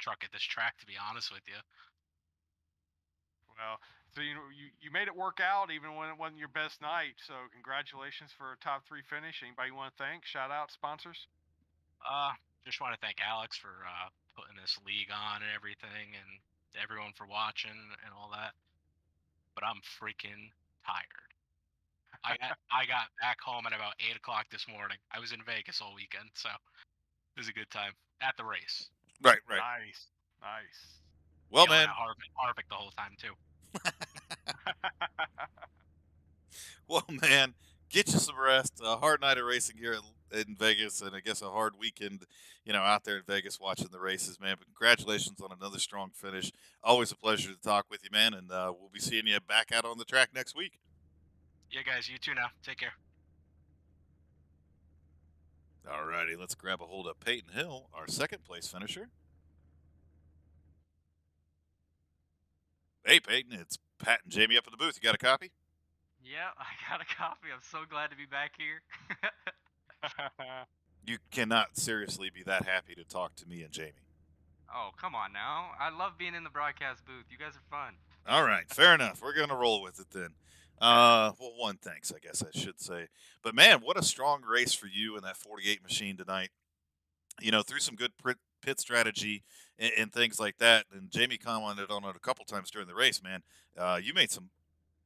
truck at this track, to be honest with you. Well, so you made it work out even when it wasn't your best night. So congratulations for a top 3 finish. Anybody you want to thank? Shout out sponsors. Just want to thank Alex for putting this league on and everything, and everyone for watching and all that. But I'm freaking tired. I got back home at about 8 o'clock this morning. I was in Vegas all weekend, so it was a good time at the race. Right. Nice. Well, man, Harvick the whole time too. Well, man, get you some rest. A hard night of racing here in Vegas, and I guess a hard weekend, out there in Vegas watching the races, man. But congratulations on another strong finish. Always a pleasure to talk with you, man, and we'll be seeing you back out on the track next week. Yeah, guys, you too now. Take care. All righty, let's grab a hold of Peyton Hill, our second place finisher. Hey, Peyton, it's Pat and Jamie up in the booth. You got a copy? Yeah, I got a copy. I'm so glad to be back here. You cannot seriously be that happy to talk to me and Jamie. Oh, come on now. I love being in the broadcast booth. You guys are fun. All right, fair enough. We're gonna roll with it then. Well, one thanks, I guess I should say. But man, what a strong race for you in that 48 machine tonight. Through some good pit strategy and things like that. And Jamie commented on it a couple times during the race. Man, you made some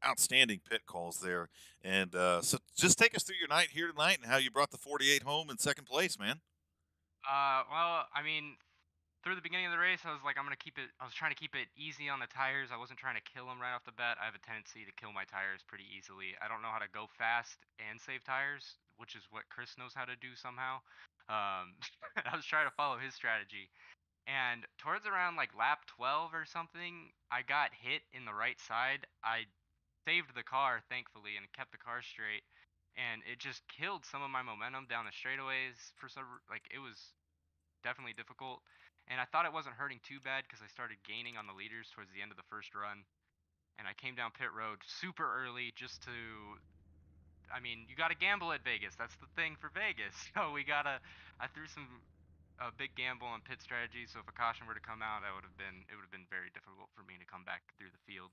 outstanding pit calls there. And so, just take us through your night here tonight and how you brought the 48 home in second place, man. Well, I mean, through the beginning of the race, I was like, I was trying to keep it easy on the tires. I wasn't trying to kill them right off the bat. I have a tendency to kill my tires pretty easily. I don't know how to go fast and save tires, which is what Chris knows how to do somehow. I was trying to follow his strategy. And towards around like lap 12 or something, I got hit in the right side. I saved the car, thankfully, and kept the car straight. And it just killed some of my momentum down the straightaways for some, like, it was definitely difficult. And I thought it wasn't hurting too bad because I started gaining on the leaders towards the end of the first run. And I came down pit road super early just to, I mean, you got to gamble at Vegas. That's the thing for Vegas. So I threw a big gamble on pit strategy. So if a caution were to come out, it would have been very difficult for me to come back through the field.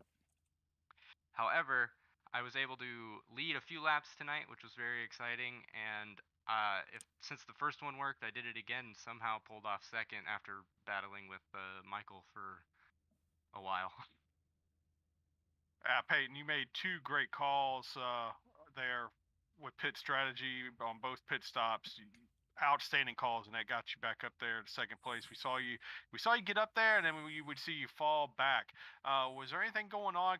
However, I was able to lead a few laps tonight, which was very exciting. And if since the first one worked, I did it again and somehow pulled off second after battling with Michael for a while. Peyton, you made two great calls there with pit strategy on both pit stops. Outstanding calls, and that got you back up there to second place. We saw you get up there, and then we would see you fall back. Was there anything going on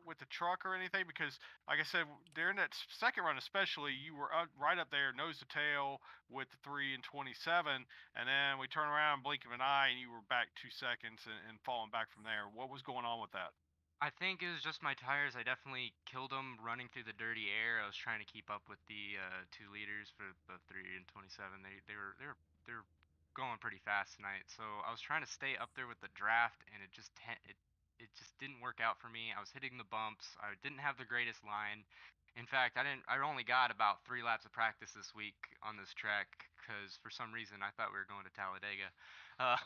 with the truck or anything? Because, like I said, during that second run, especially, you were right up there, nose to tail with the 3 and 27, and then we turn around, blink of an eye, and you were back 2 seconds and falling back from there. What was going on with that? I think it was just my tires. I definitely killed them running through the dirty air. I was trying to keep up with the 2 liters for the 3 and 27. They were going pretty fast tonight. So I was trying to stay up there with the draft, and it just didn't work out for me. I was hitting the bumps. I didn't have the greatest line. In fact, I only got about 3 laps of practice this week on this track because for some reason I thought we were going to Talladega, uh,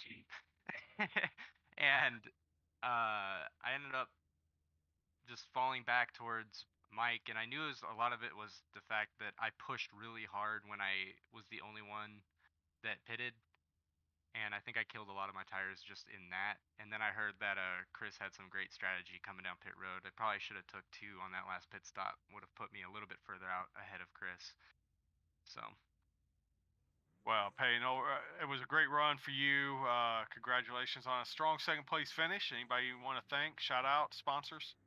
and I ended up just falling back towards Mike, and I knew a lot of it was the fact that I pushed really hard when I was the only one that pitted, and I think I killed a lot of my tires just in that. And then I heard that Chris had some great strategy coming down pit road. I probably should have took two on that last pit stop. Would have put me a little bit further out ahead of Chris. So Well, Peyton, it was a great run for you. Congratulations on a strong second place finish. Anybody you want to thank? Shout out sponsors.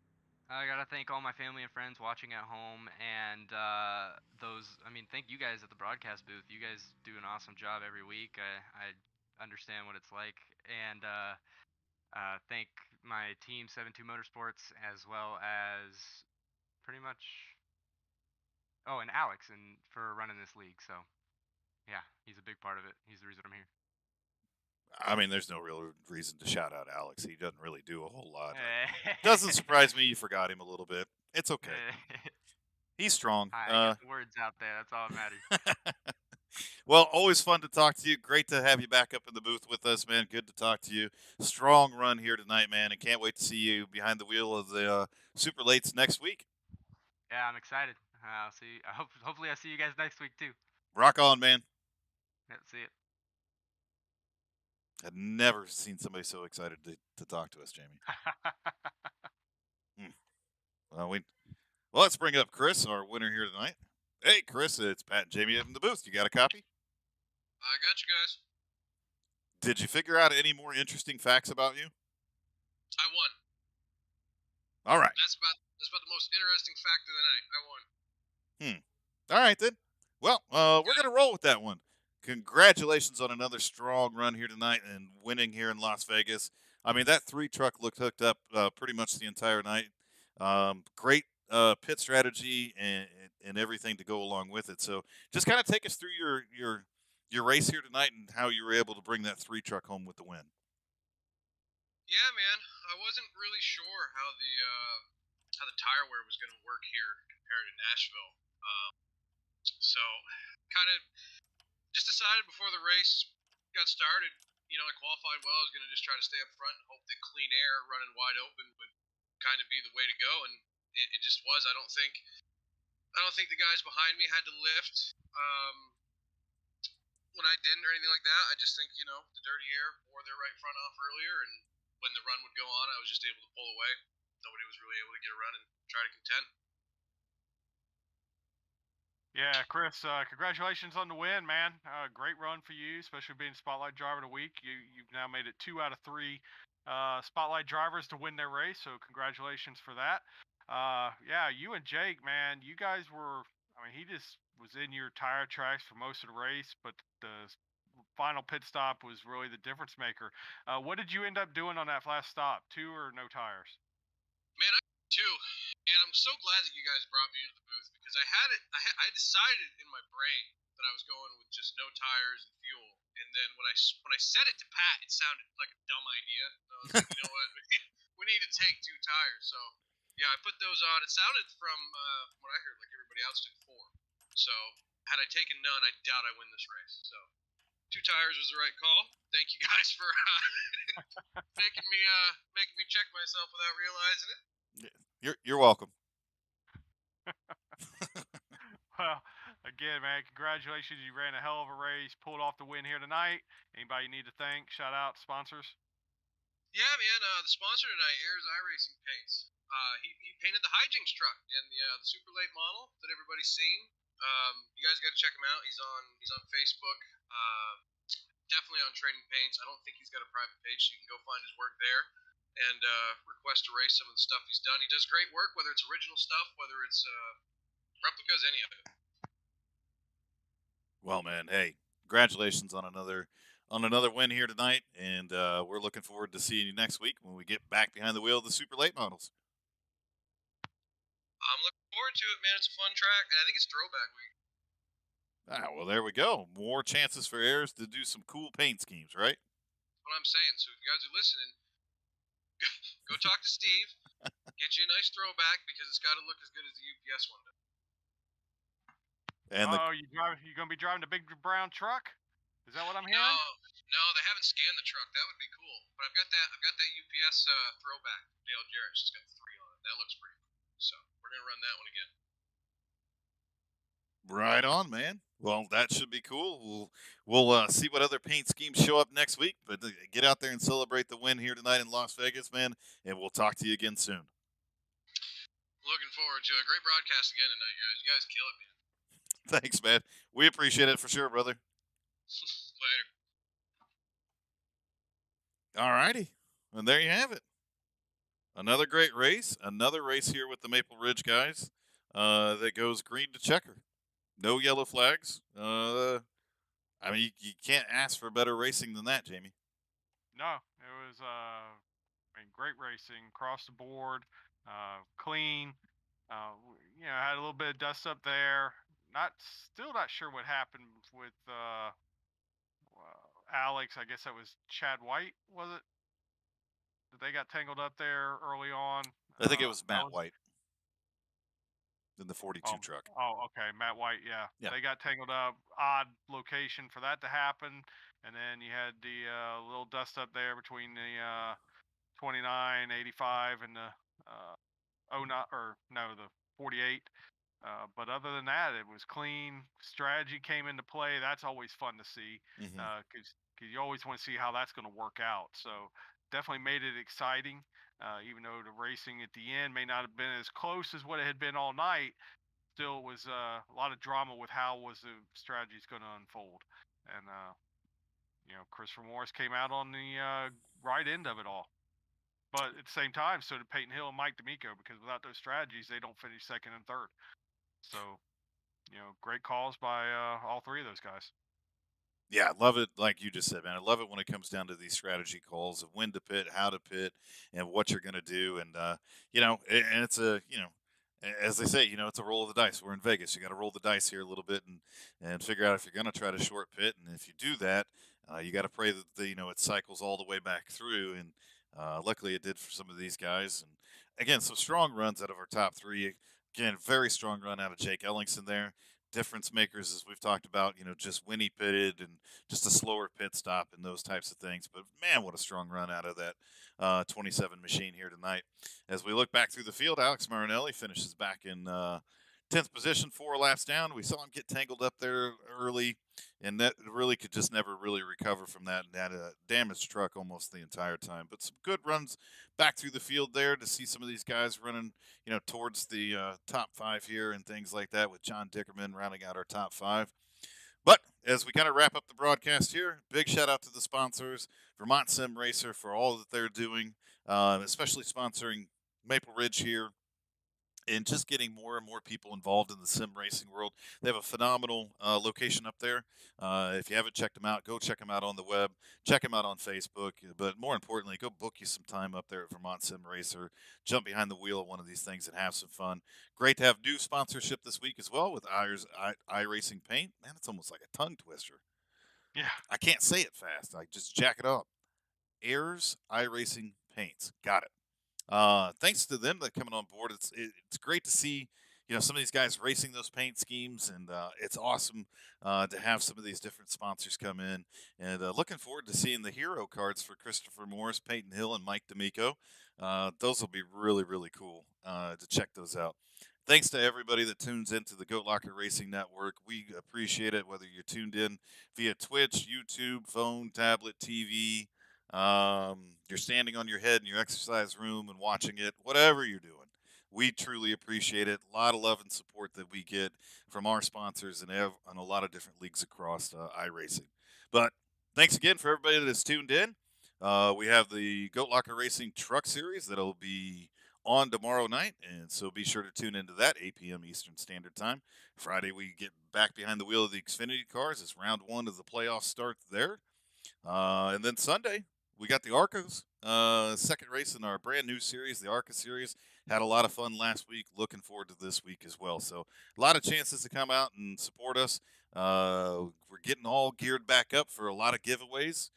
I gotta thank all my family and friends watching at home, and I mean, thank you guys at the broadcast booth. You guys do an awesome job every week. I understand what it's like, and thank my team, 72 Motorsports, as well as pretty much. Oh, and Alex, and for running this league. So, yeah, he's a big part of it. He's the reason I'm here. I mean, there's no real reason to shout out Alex. He doesn't really do a whole lot. Doesn't surprise me you forgot him a little bit. It's okay. He's strong. I got the words out there. That's all that matters. Well, always fun to talk to you. Great to have you back up in the booth with us, man. Good to talk to you. Strong run here tonight, man, and can't wait to see you behind the wheel of the Super Lates next week. Yeah, I'm excited. I'll see. Hopefully, I'll see you guys next week too. Rock on, man. Yeah, see it. I've never seen somebody so excited to talk to us, Jamie. Well, let's bring up Chris, our winner here tonight. Hey, Chris, it's Pat and Jamie in the booth. You got a copy? I got you guys. Did you figure out any more interesting facts about you? I won. All right. That's about the most interesting fact of the night. I won. All right, then. Well, we're going to roll with that one. Congratulations on another strong run here tonight and winning here in Las Vegas. I mean, that 3 truck looked hooked up pretty much the entire night. Great pit strategy and everything to go along with it. So just kind of take us through your race here tonight and how you were able to bring that 3 truck home with the win. Yeah, man. I wasn't really sure how the tire wear was going to work here compared to Nashville. So kind of just decided before the race got started, I qualified well. I was going to just try to stay up front and hope that clean air running wide open would kind of be the way to go, and it just was. I don't think the guys behind me had to lift when I didn't or anything like that. I just think the dirty air wore their right front off earlier, and when the run would go on, I was just able to pull away. Nobody was really able to get a run and try to contend. Yeah, Chris, congratulations on the win, man. Great run for you, especially being Spotlight Driver of the Week. You've now made it 2 out of 3 Spotlight drivers to win their race, so congratulations for that. Yeah, you and Jake, man, you guys were. I mean, he just was in your tire tracks for most of the race, but the final pit stop was really the difference maker. What did you end up doing on that last stop? 2 or no tires? Man, I too, and I'm so glad that you guys brought me into the booth because I had it. I decided in my brain that I was going with just no tires and fuel, and then when I said it to Pat, it sounded like a dumb idea. I was like, you know what, we need to take 2 tires. So yeah, I put those on. It sounded from what I heard like everybody else took 4. So had I taken none, I doubt I win this race. So 2 tires was the right call. Thank you guys for making me check myself without realizing it. You're welcome. Well, again, man, congratulations. You ran a hell of a race, pulled off the win here tonight. Anybody you need to thank? Shout out sponsors. Yeah, man. The sponsor tonight, Ayers iRacing Paints. He painted the hijinks truck and the super late model that everybody's seen. You guys got to check him out. He's on Facebook. Definitely on Trading Paints. I don't think he's got a private page, so you can go find his work there and request to race some of the stuff he's done. He does great work, whether it's original stuff, whether it's replicas, any of it. Well, man, hey, congratulations on another win here tonight, and we're looking forward to seeing you next week when we get back behind the wheel of the super late models. I'm looking forward to it, man. It's a fun track, and I think it's throwback week. Ah, well, there we go. More chances for Ayers to do some cool paint schemes, right? That's what I'm saying. So if you guys are listening, go talk to Steve. Get you a nice throwback because it's got to look as good as the UPS one does. And you gonna be driving the big brown truck? Is that what I'm hearing? No, they haven't scanned the truck. That would be cool. But I've got that UPS throwback from Dale Jarrett. It's got the 3 on it. That looks pretty cool. So we're gonna run that one again. right on, man. Well, that should be cool. We'll see what other paint schemes show up next week. But get out there and celebrate the win here tonight in Las Vegas, man. And we'll talk to you again soon. Looking forward to a great broadcast again tonight, guys. You guys kill it, man. Thanks, man. We appreciate it for sure, brother. Later. All righty. And there you have it. Another great race. Another race here with the Maple Ridge guys that goes green to checker. No yellow flags. I mean, you can't ask for better racing than that, Jamie. No, it was great racing across the board, clean. Had a little bit of dust up there. Still not sure what happened with Alex. I guess that was Chad White, was it? That they got tangled up there early on. I think it was Matt White in the 42 truck. Oh, okay, Matt White. Yeah, they got tangled up. Odd location for that to happen. And then you had the little dust up there between the 29, 85, and the the 48. But other than that, it was clean. Strategy came into play. That's always fun to see because you always want to see how that's going to work out. So definitely made it exciting, even though the racing at the end may not have been as close as what it had been all night. Still was a lot of drama with how was the strategies going to unfold. And, Christopher Morris came out on the right end of it all. But at the same time, so did Peyton Hill and Mike D'Amico, because without those strategies, they don't finish second and third. So, great calls by all 3 of those guys. Yeah, I love it. Like you just said, man, I love it when it comes down to these strategy calls of when to pit, how to pit, and what you're going to do. And, and it's as they say, it's a roll of the dice. We're in Vegas. You got to roll the dice here a little bit and figure out if you're going to try to short pit. And if you do that, you got to pray that, it cycles all the way back through. And luckily it did for some of these guys. And again, some strong runs out of our top 3. Again, very strong run out of Jake Ellingson there. difference makers, as we've talked about, just Winnie pitted and just a slower pit stop and those types of things. But man, what a strong run out of that 27 machine here tonight. As we look back through the field, Alex Marinelli finishes back in 10th position, 4 laps down. We saw him get tangled up there early, and that really could just never really recover from that, and had a damaged truck almost the entire time. But some good runs back through the field there to see some of these guys running, towards the top 5 here and things like that, with John Dickerman rounding out our top 5. But as we kind of wrap up the broadcast here, big shout out to the sponsors, Vermont Sim Racer, for all that they're doing, especially sponsoring Maple Ridge here and just getting more and more people involved in the sim racing world. They have a phenomenal location up there. If you haven't checked them out, go check them out on the web. Check them out on Facebook. But more importantly, go book you some time up there at Vermont Sim Racer. Jump behind the wheel of one of these things and have some fun. Great to have new sponsorship this week as well with iRacing Paint. Man, it's almost like a tongue twister. Yeah. I can't say it fast. I just jack it up. Ayers iRacing Paints. Got it. Thanks to them that coming on board. It's great to see some of these guys racing those paint schemes, and it's awesome to have some of these different sponsors come in. And looking forward to seeing the hero cards for Christopher Morris, Peyton Hill, and Mike D'Amico. Those will be really really cool to check those out. Thanks to everybody that tunes into the Goat Locker Racing Network. We appreciate it, whether you're tuned in via Twitch, YouTube, phone, tablet, TV. You're standing on your head in your exercise room and watching it, whatever you're doing. We truly appreciate it. A lot of love and support that we get from our sponsors and a lot of different leagues across iRacing. But thanks again for everybody that's tuned in. We have the Goat Locker Racing Truck Series that'll be on tomorrow night, and so be sure to tune into that 8 p.m. Eastern Standard Time. Friday, we get back behind the wheel of the Xfinity cars as round 1 of the playoffs start there. And then Sunday, we got the Arcos. Second race in our brand new series, the ARCA series. Had a lot of fun last week. Looking forward to this week as well. So a lot of chances to come out and support us. We're getting all geared back up for a lot of giveaways.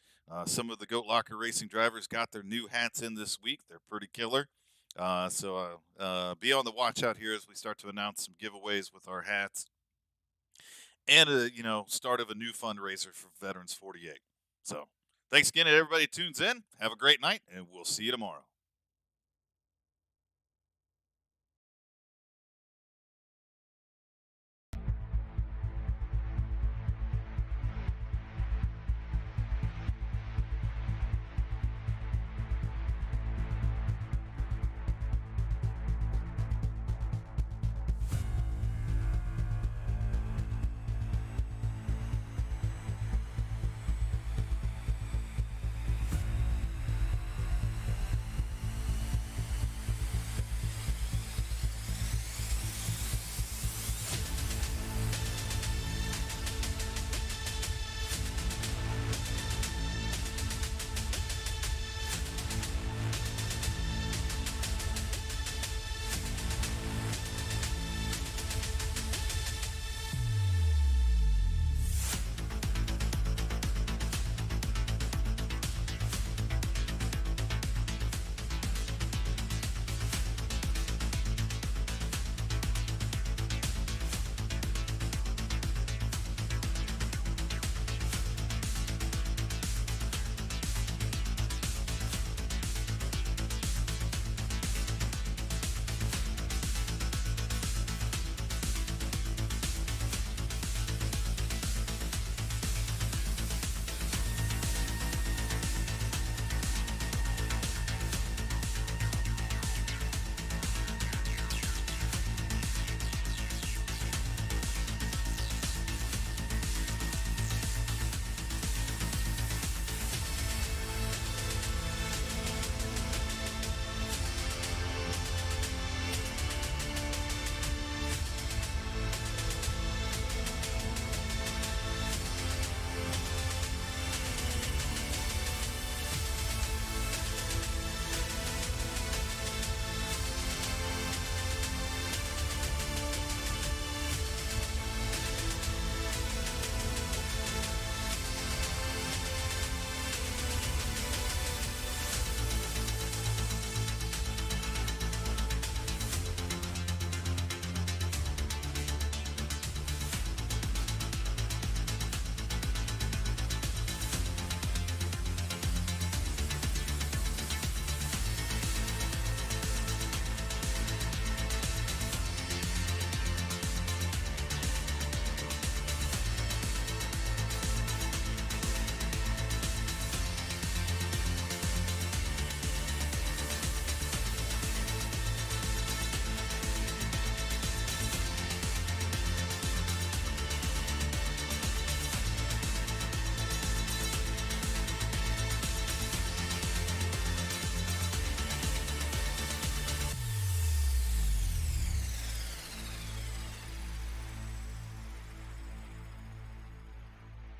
Some of the Goat Locker Racing drivers got their new hats in this week. They're pretty killer. So be on the watch out here as we start to announce some giveaways with our hats. And start of a new fundraiser for Veterans 48. So thanks again to everybody who tunes in. Have a great night, and we'll see you tomorrow.